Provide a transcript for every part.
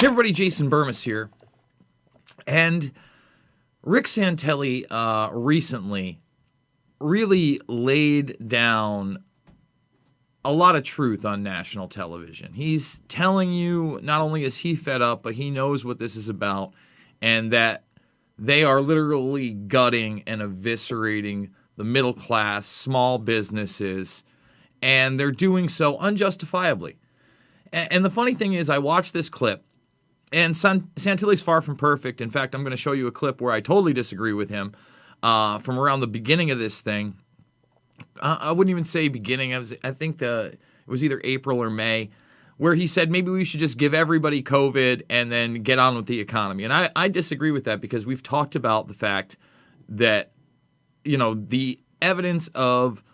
Hey everybody, Jason Burmis here. And Rick Santelli recently really laid down a lot of truth on national television. He's telling you not only is he fed up, but he knows what this is about, and that they are literally gutting and eviscerating the middle class, small businesses, and they're doing so unjustifiably. And the funny thing is, I watched this clip, and Santilli's far from perfect. In fact, I'm going to show you a clip where I totally disagree with him from around the beginning of this thing. I wouldn't even say beginning. I think it was either April or May, where he said maybe we should just give everybody COVID and then get on with the economy. And I disagree with that, because we've talked about the fact that, the evidence of,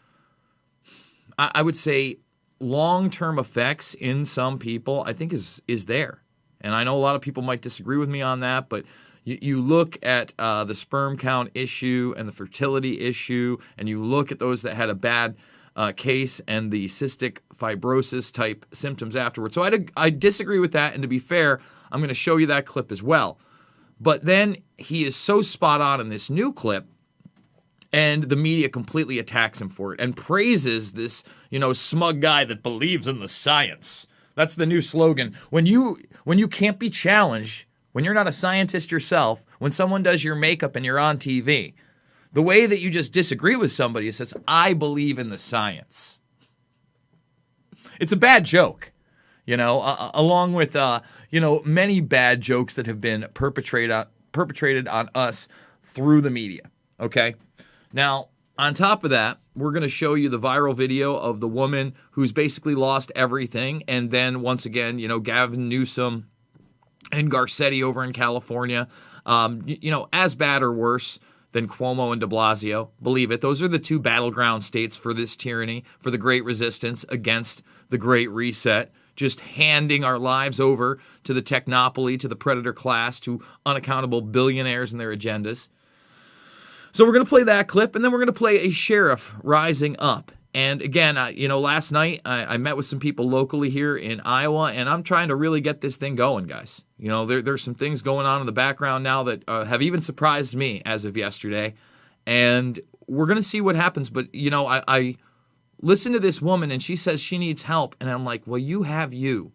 I would say, long-term effects in some people, I think is there. And I know a lot of people might disagree with me on that, but you look at the sperm count issue and the fertility issue, and you look at those that had a bad case and the cystic fibrosis type symptoms afterwards. So I disagree with that, and to be fair, I'm going to show you that clip as well. But then he is so spot on in this new clip, and the media completely attacks him for it and praises this, smug guy that believes in the science. That's the new slogan. When you can't be challenged, when you're not a scientist yourself, when someone does your makeup and you're on TV, the way that you just disagree with somebody says, I believe in the science. It's a bad joke, along with, many bad jokes that have been perpetrated on us through the media, okay? Now, on top of that, we're going to show you the viral video of the woman who's basically lost everything. And then once again, Gavin Newsom and Garcetti over in California, as bad or worse than Cuomo and de Blasio. Believe it. Those are the two battleground states for this tyranny, for the Great Resistance against the Great Reset. Just handing our lives over to the technopoly, to the predator class, to unaccountable billionaires and their agendas. So we're going to play that clip, and then we're going to play a sheriff rising up. And again, last night I met with some people locally here in Iowa, and I'm trying to really get this thing going, guys. There's some things going on in the background now that have even surprised me as of yesterday. And we're going to see what happens. But, I listen to this woman, and she says she needs help. And I'm like, well, you have you.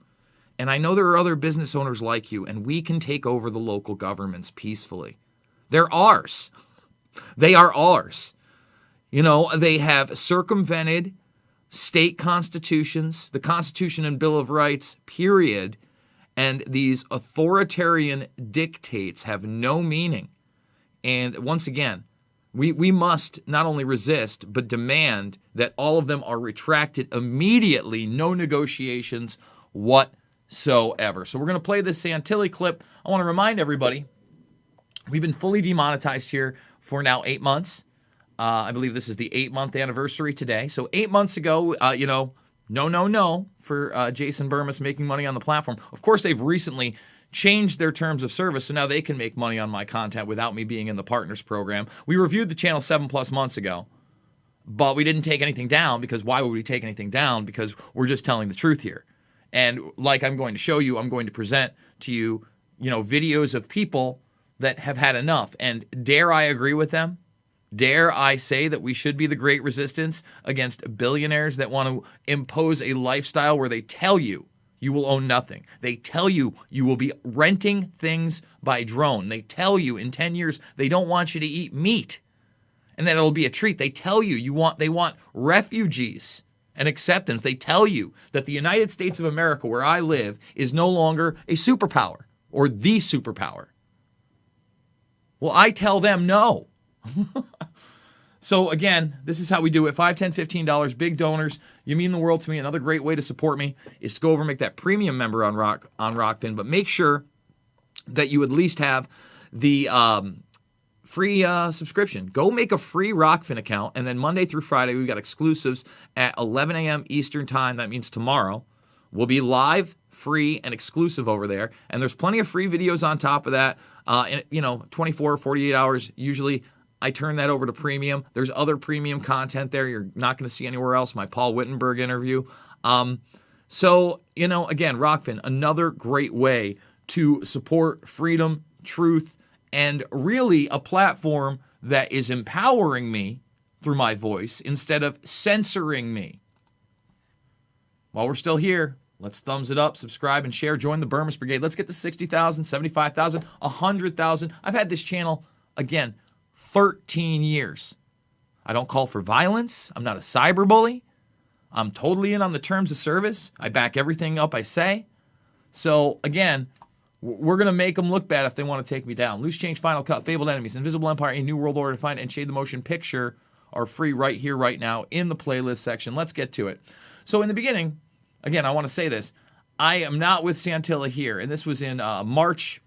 And I know there are other business owners like you, and we can take over the local governments peacefully. They're ours. They are ours. They have circumvented state constitutions, the Constitution and Bill of Rights, period. And these authoritarian dictates have no meaning. And once again, we must not only resist, but demand that all of them are retracted immediately, no negotiations whatsoever. So we're going to play this Santilli clip. I want to remind everybody, we've been fully demonetized here for now 8 months. I believe this is the 8-month anniversary today. So 8 months ago, no for Jason Burmis making money on the platform. Of course, they've recently changed their terms of service, so now they can make money on my content without me being in the partners program. We reviewed the channel 7+ months ago, but we didn't take anything down, because why would we take anything down? Because we're just telling the truth here. And like I'm going to show you, I'm going to present to you, videos of people that have had enough. And dare I agree with them? Dare I say that we should be the Great Resistance against billionaires that want to impose a lifestyle where they tell you you will own nothing. They tell you you will be renting things by drone. They tell you in 10 years they don't want you to eat meat and that it'll be a treat. They tell you they want refugees and acceptance. They tell you that the United States of America, where I live, is no longer a superpower or the superpower. Well, I tell them no. So again, this is how we do it. $5, $10, $15, big donors. You mean the world to me. Another great way to support me is to go over and make that premium member on Rockfin, but make sure that you at least have the free subscription. Go make a free Rockfin account, and then Monday through Friday, we've got exclusives at 11 a.m. Eastern Time. That means tomorrow. We'll be live, free, and exclusive over there, and there's plenty of free videos on top of that. 24, 48 hours usually. I turn that over to premium. There's other premium content there you're not going to see anywhere else. My Paul Wittenberg interview. So, again, Rockfin, another great way to support freedom, truth, and really a platform that is empowering me through my voice instead of censoring me. While we're still here, let's thumbs it up, subscribe, and share. Join the Burmese Brigade. Let's get to 60,000, 75,000, 100,000. I've had this channel, again, 13 years. I don't call for violence. I'm not a cyberbully. I'm totally in on the terms of service. I back everything up I say. So, again, we're going to make them look bad if they want to take me down. Loose Change, Final Cut, Fabled Enemies, Invisible Empire, A New World Order Defined, and Shade the Motion Picture are free right here, right now in the playlist section. Let's get to it. So in the beginning, again, I want to say this. I am not with Santilla here, and this was in March.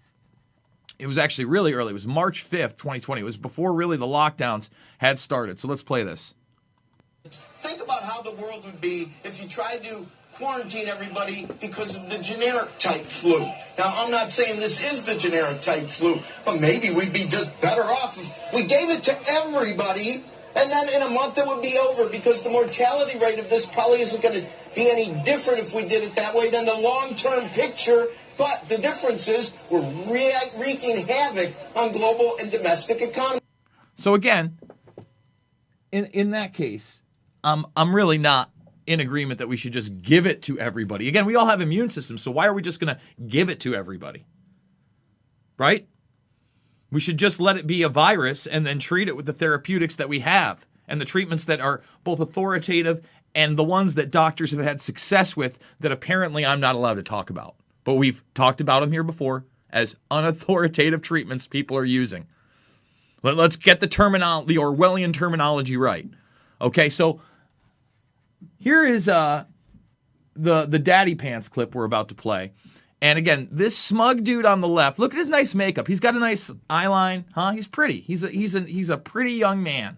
It was actually really early. It was March 5th, 2020. It was before really the lockdowns had started. So let's play this. Think about how the world would be if you tried to quarantine everybody because of the generic type flu. Now, I'm not saying this is the generic type flu, but maybe we'd be just better off if we gave it to everybody, and then in a month it would be over, because the mortality rate of this probably isn't going to be any different if we did it that way than the long-term picture. But the difference is we're wreaking havoc on global and domestic economy. So again, in that case, I'm really not in agreement that we should just give it to everybody. Again, we all have immune systems, so why are we just going to give it to everybody? Right? We should just let it be a virus and then treat it with the therapeutics that we have and the treatments that are both authoritative and the ones that doctors have had success with that apparently I'm not allowed to talk about. But we've talked about them here before as unauthoritative treatments people are using. Let's get the Orwellian terminology right. Okay, so here is the Daddy Pants clip we're about to play. And again, this smug dude on the left, look at his nice makeup. He's got a nice eyeline, huh? He's pretty. He's a pretty young man.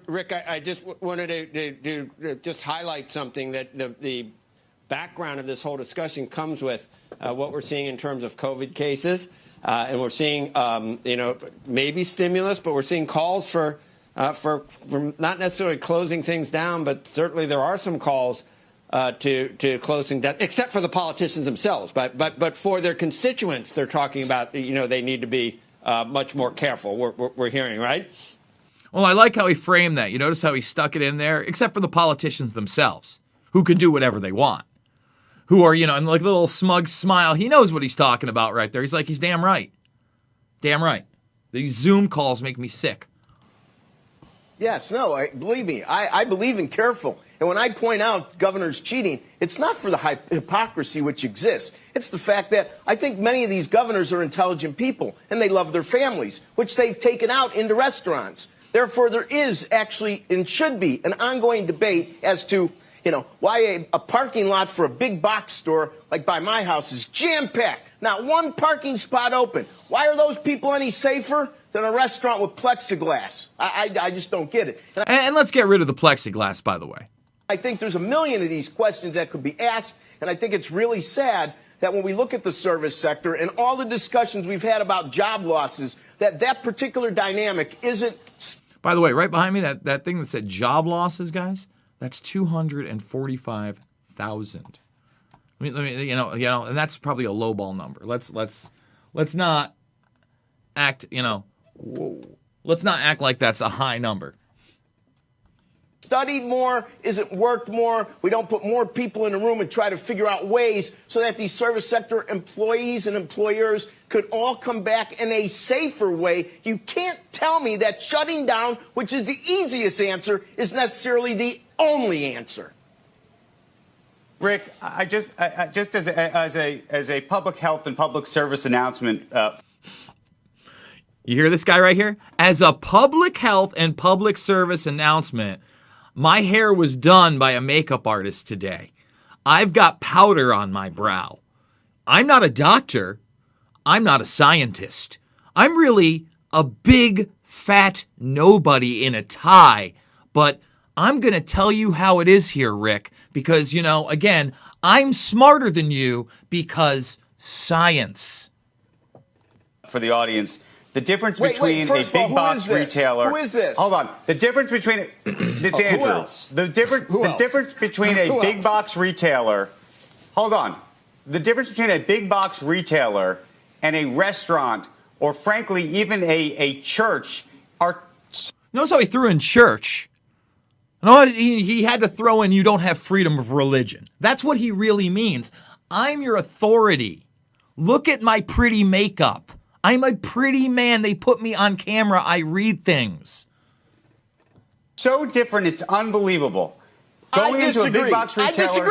Rick, I just wanted to just highlight something that the background of this whole discussion comes with what we're seeing in terms of COVID cases. And we're seeing, maybe stimulus, but we're seeing calls for not necessarily closing things down, but certainly there are some calls to closing down, except for the politicians themselves. But for their constituents, they're talking about, they need to be much more careful. We're hearing, right? Well, I like how he framed that. You notice how he stuck it in there, except for the politicians themselves, who can do whatever they want. Who are, and like a little smug smile. He knows what he's talking about right there. He's like, he's damn right. Damn right. These Zoom calls make me sick. Yes, no, believe me, I believe in careful. And when I point out governors cheating, it's not for the hypocrisy which exists. It's the fact that I think many of these governors are intelligent people, and they love their families, which they've taken out into restaurants. Therefore, there is actually and should be an ongoing debate as to why a parking lot for a big box store like by my house is jam-packed. Not one parking spot open. Why are those people any safer than a restaurant with plexiglass? I just don't get it. And let's get rid of the plexiglass, by the way. I think there's a million of these questions that could be asked, and I think it's really sad that when we look at the service sector and all the discussions we've had about job losses, that particular dynamic isn't... By the way, right behind me, that thing that said job losses, guys, that's 245,000. Let me, and that's probably a lowball number. Let's not act, let's not act like that's a high number. Studied more, isn't worked more. We don't put more people in a room and try to figure out ways so that these service sector employees and employers could all come back in a safer way. You can't tell me that shutting down, which is the easiest answer, is necessarily the only answer. Rick, I just as a public health and public service announcement. You hear this guy right here? As a public health and public service announcement, my hair was done by a makeup artist today. I've got powder on my brow. I'm not a doctor. I'm not a scientist. I'm really a big, fat nobody in a tie. But I'm going to tell you how it is here, Rick, because, again, I'm smarter than you because science. For the audience, the difference between a big box retailer. Who is this? Hold on. The difference between it's Andrew. Who else? The difference between a big box retailer. Hold on. the difference between a big box retailer and a restaurant, or frankly, even a church, are. Notice how he threw in church. No, he had to throw in you don't have freedom of religion. That's what he really means. I'm your authority. Look at my pretty makeup. I'm a pretty man. They put me on camera. I read things. So different, it's unbelievable. Going into a big box retailer,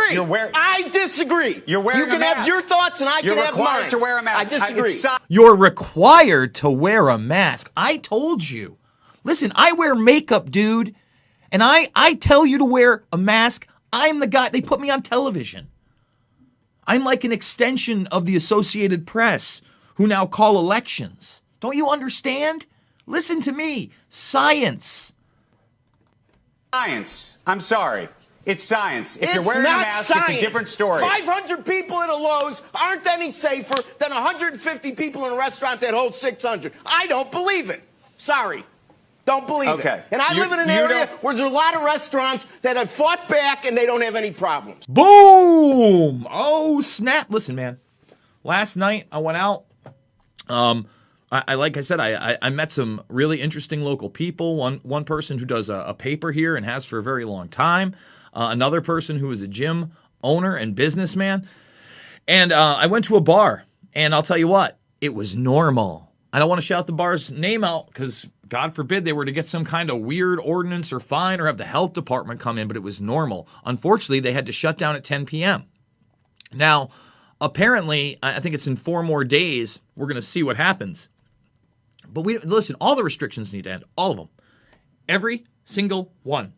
I disagree. You're wearing You can a mask. have your thoughts and I can have mine. You're required to wear a mask. I disagree. You're required to wear a mask. I told you. Listen, I wear makeup, dude. And I tell you to wear a mask. I'm the guy. They put me on television. I'm like an extension of the Associated Press who now call elections. Don't you understand? Listen to me. Science. Science. I'm sorry. It's science. If you're It's wearing a not mask, science. it's a different story. 500 people at a Lowe's aren't any safer than 150 people in a restaurant that holds 600. I don't believe it. Sorry. Don't believe it. And I live in an area where there's a lot of restaurants that have fought back and they don't have any problems. Boom! Oh, snap. Listen, man. Last night I went out. Like I said, I met some really interesting local people. One person who does a paper here and has for a very long time. Another person who is a gym owner and businessman. And I went to a bar, and I'll tell you what, it was normal. I don't want to shout the bar's name out because God forbid they were to get some kind of weird ordinance or fine or have the health department come in, but it was normal. Unfortunately, they had to shut down at 10 p.m. Now, apparently, I think it's in 4 more days, we're going to see what happens. But listen, all the restrictions need to end. All of them. Every single one.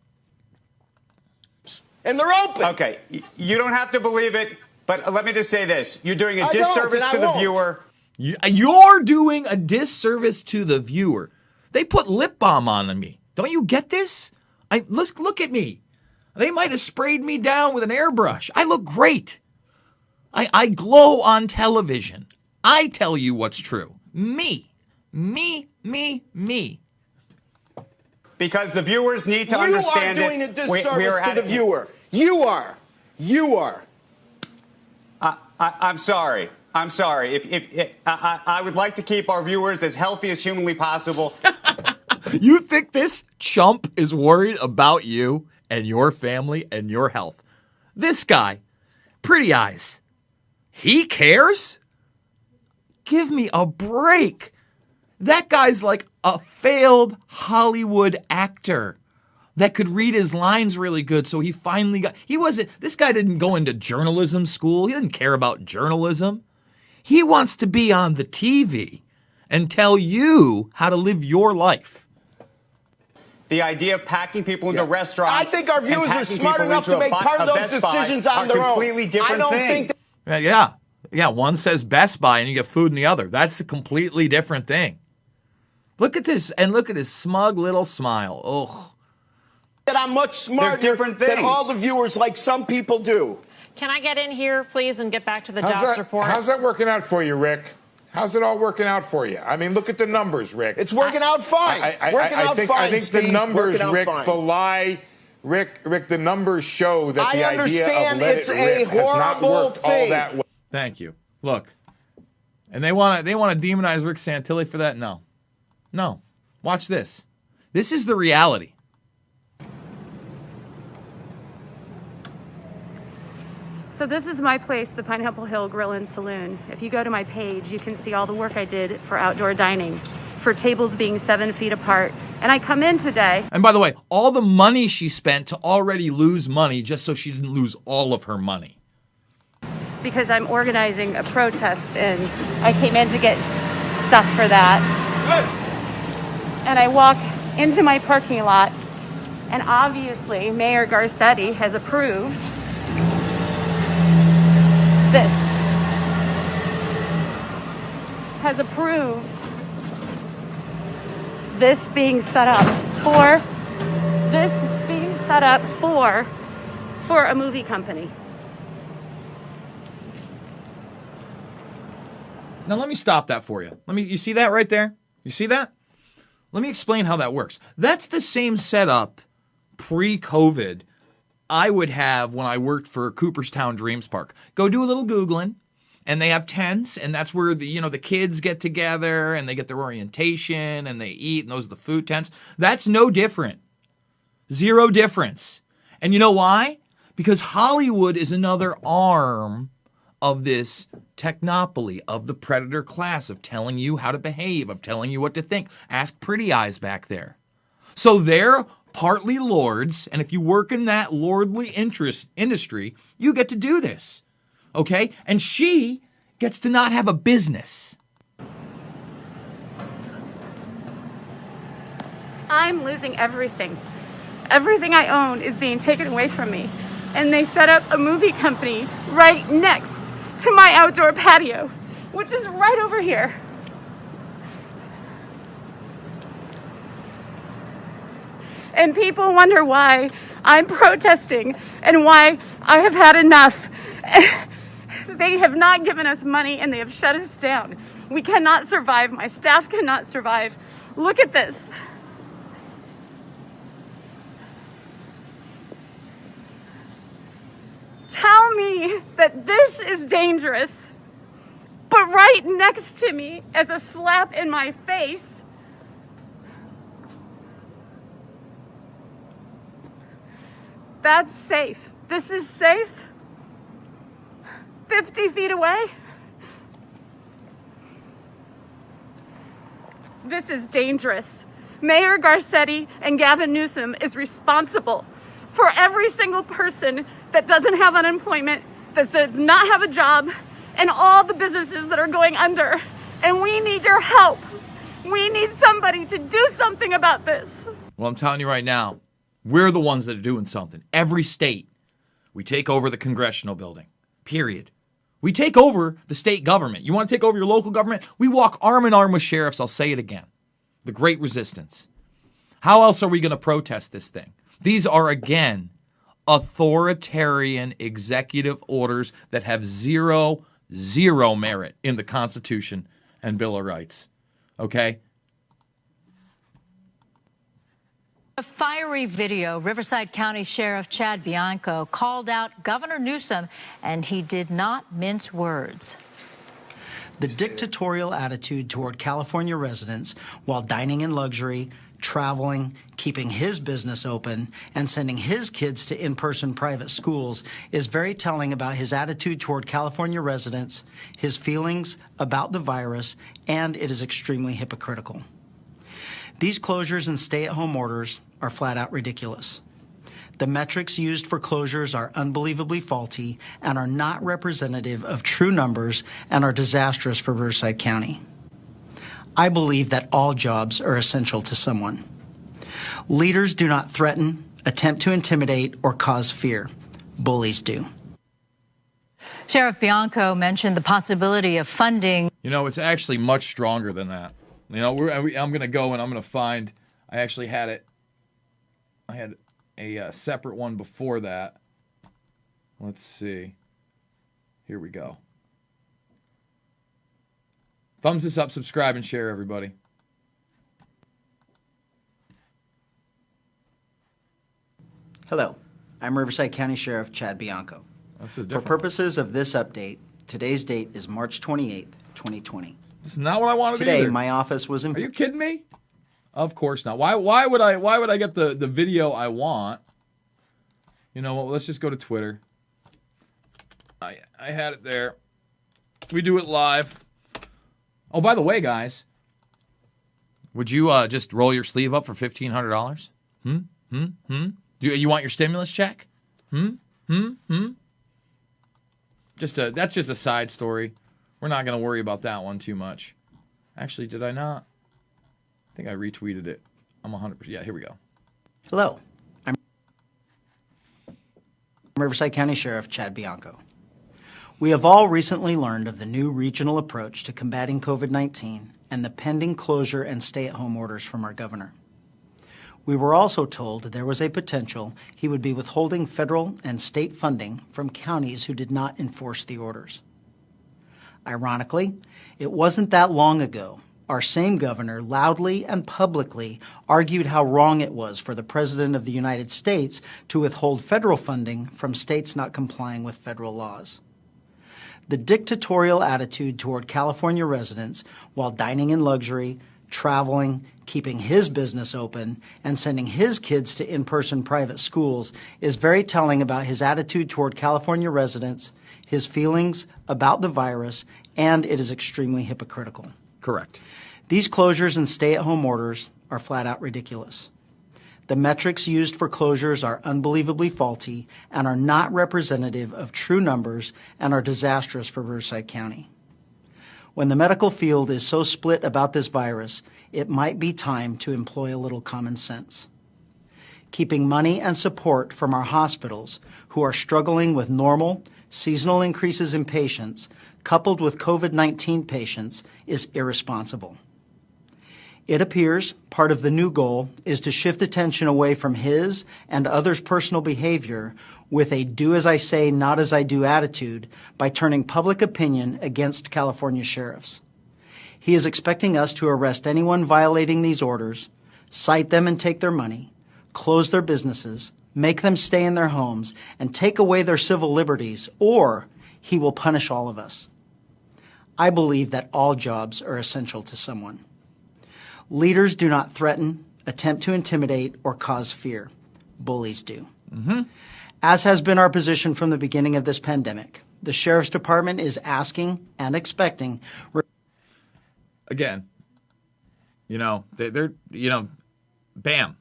And they're open. Okay, you don't have to believe it, but let me just say this. You're doing a disservice to the viewer. You're doing a disservice to the viewer. They put lip balm on me. Don't you get this? Look at me. They might have sprayed me down with an airbrush. I look great. I glow on television. I tell you what's true. Me. Because the viewers need to understand it. You are doing a disservice to the viewer. You are. I'm sorry. If I would like to keep our viewers as healthy as humanly possible. You think this chump is worried about you and your family and your health? This guy, pretty eyes, he cares? Give me a break. That guy's like a failed Hollywood actor that could read his lines really good, so he finally this guy didn't go into journalism school. He didn't care about journalism. He wants to be on the TV and tell you how to live your life. The idea of packing people into restaurants. I think our viewers are smart enough to make part of those decisions on their own. Completely different thing. Yeah, one says Best Buy and you get food in the other. That's a completely different thing. Look at this, and look at his smug little smile. Ugh. That I'm much smarter than all the viewers like some people do. Can I get in here, please, and get back to the jobs report? How's that working out for you, Rick? How's it all working out for you? I mean, look at the numbers, Rick. It's working out fine. I think the numbers, Rick, belie. Rick, the numbers show that the idea of let it rip has not worked all that well. Thank you. Look, and they want to demonize Rick Santilli for that? No. Watch this. This is the reality. So this is my place, the Pineapple Hill Grill and Saloon. If you go to my page, you can see all the work I did for outdoor dining, for tables being 7 feet apart. And I come in today. And by the way, all the money she spent to already lose money just so she didn't lose all of her money. Because I'm organizing a protest and I came in to get stuff for that. Good. And I walk into my parking lot and obviously Mayor Garcetti has approved this. Has approved this being set up for a movie company. Now let me stop that for you. You see that right there? You see that? Let me explain how that works. That's the same setup pre-COVID I would have when I worked for Cooperstown Dreams Park. Go do a little Googling. and they have tents, and that's where the kids get together and they get their orientation and they eat, and those are the food tents. That's no different. Zero difference. And you know why? Because Hollywood is another arm of this technopoly, of the predator class, of telling you how to behave, of telling you what to think. Ask Pretty Eyes back there. So they're partly lords, and if you work in that lordly industry, you get to do this, okay? And she gets to not have a business. I'm losing everything. Everything I own is being taken away from me. And they set up a movie company right next to my outdoor patio, which is right over here. And people wonder why I'm protesting and why I have had enough. They have not given us money and they have shut us down. We cannot survive. My staff cannot survive. Look at this. Tell me that this is dangerous, but right next to me as a slap in my face, that's safe. This is safe. 50 feet away. This is dangerous. Mayor Garcetti and Gavin Newsom is responsible for every single person that doesn't have unemployment, that does not have a job, and all the businesses that are going under. And we need your help. We need somebody to do something about this. Well, I'm telling you right now, we're the ones that are doing something. Every state, we take over the congressional building, period. We take over the state government. You want to take over your local government? We walk arm in arm with sheriffs. I'll say it again. The Great Resistance. How else are we going to protest this thing? These are, again, authoritarian executive orders that have zero merit in the Constitution and Bill of Rights. Okay? A fiery video, Riverside County Sheriff Chad Bianco called out Governor Newsom, and he did not mince words. The dictatorial attitude toward California residents while dining in luxury, traveling, keeping his business open, and sending his kids to in-person private schools is very telling about his attitude toward California residents, his feelings about the virus, and it is extremely hypocritical. These closures and stay-at-home orders are flat out ridiculous. The metrics used for closures are unbelievably faulty and are not representative of true numbers and are disastrous for Riverside County. I believe that all jobs are essential to someone. Leaders do not threaten, attempt to intimidate, or cause fear. Bullies do. Sheriff Bianco mentioned the possibility of funding. You know, it's actually much stronger than that. You know, I'm going to go and I'm going to find, I actually had it, I had a separate one before that. Let's see. Here we go. Thumbs this up, subscribe, and share, everybody. Hello, I'm Riverside County Sheriff Chad Bianco. For purposes of this update, today's date is March 28th, 2020. This is not what I wanted Today, either. my office was in... Are you kidding me? Of course not. Why would I get the video I want? You know what? Let's just go to Twitter. I had it there. We do it live. Oh, by the way, guys, would you just roll your sleeve up for $1,500? Do you want your stimulus check? That's just a side story. We're not going to worry about that one too much. Actually, did I not? I think I retweeted it. I'm 100%. Yeah, here we go. Hello, I'm Riverside County Sheriff Chad Bianco. We have all recently learned of the new regional approach to combating COVID-19 and the pending closure and stay-at-home orders from our governor. We were also told there was a potential he would be withholding federal and state funding from counties who did not enforce the orders. Ironically, it wasn't that long ago our same governor loudly and publicly argued how wrong it was for the President of the United States to withhold federal funding from states not complying with federal laws. The dictatorial attitude toward California residents while dining in luxury, traveling, keeping his business open, and sending his kids to in-person private schools is very telling about his attitude toward California residents, his feelings about the virus, and it is extremely hypocritical. Correct. These closures and stay-at-home orders are flat out ridiculous. The metrics used for closures are unbelievably faulty and are not representative of true numbers and are disastrous for Riverside County. When the medical field is so split about this virus, it might be time to employ a little common sense. Keeping money and support from our hospitals, who are struggling with normal, seasonal increases in patients, coupled with COVID-19 patients, is irresponsible. It appears part of the new goal is to shift attention away from his and others' personal behavior with a do as I say, not as I do attitude by turning public opinion against California sheriffs. He is expecting us to arrest anyone violating these orders, cite them and take their money, close their businesses, make them stay in their homes, and take away their civil liberties, or he will punish all of us. I believe that all jobs are essential to someone. Leaders do not threaten, attempt to intimidate, or cause fear. Bullies do. As has been our position from the beginning of this pandemic, the Sheriff's Department is asking and expecting. Again, they're bam.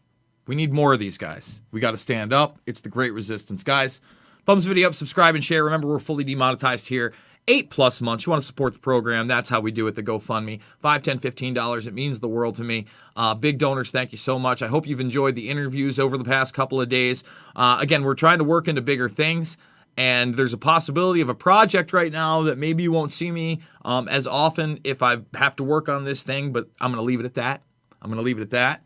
We need more of these guys. We got to stand up. It's the great resistance. Guys, thumbs video up, subscribe, and share. Remember, we're fully demonetized here. 8+ months. You want to support the program. That's how we do it, the GoFundMe. $5, $10, $15. It means the world to me. Big donors, thank you so much. I hope you've enjoyed the interviews over the past couple of days. Again, we're trying to work into bigger things, and there's a possibility of a project right now that maybe you won't see me as often if I have to work on this thing, but I'm going to leave it at that.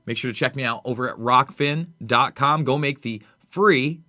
Make sure to check me out over at rockfin.com. Go make the free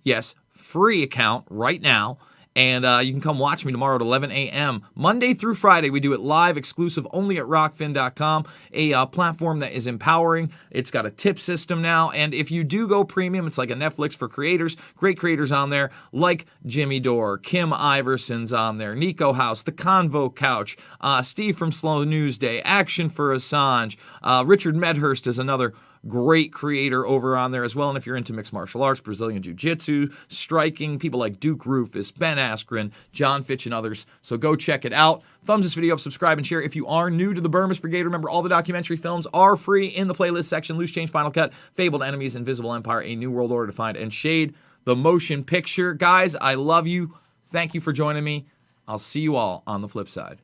account right now. And you can come watch me tomorrow at 11 a.m. Monday through Friday. We do it live, exclusive, only at rockfin.com, a platform that is empowering. It's got a tip system now. And if you do go premium, it's like a Netflix for creators. Great creators on there like Jimmy Dore, Kim Iverson's on there, Nico House, The Convo Couch, Steve from Slow News Day, Action for Assange. Richard Medhurst is another great creator over on there as well. And if you're into mixed martial arts, Brazilian Jiu-Jitsu, striking, people like Duke Rufus, Ben Askren, John Fitch, and others. So go check it out. Thumbs this video up, subscribe, and share. If you are new to the Burmese Brigade, remember all the documentary films are free in the playlist section. Loose Change, Final Cut, Fabled Enemies, Invisible Empire, A New World Order to Find, and Shade, the motion picture. Guys, I love you. Thank you for joining me. I'll see you all on the flip side.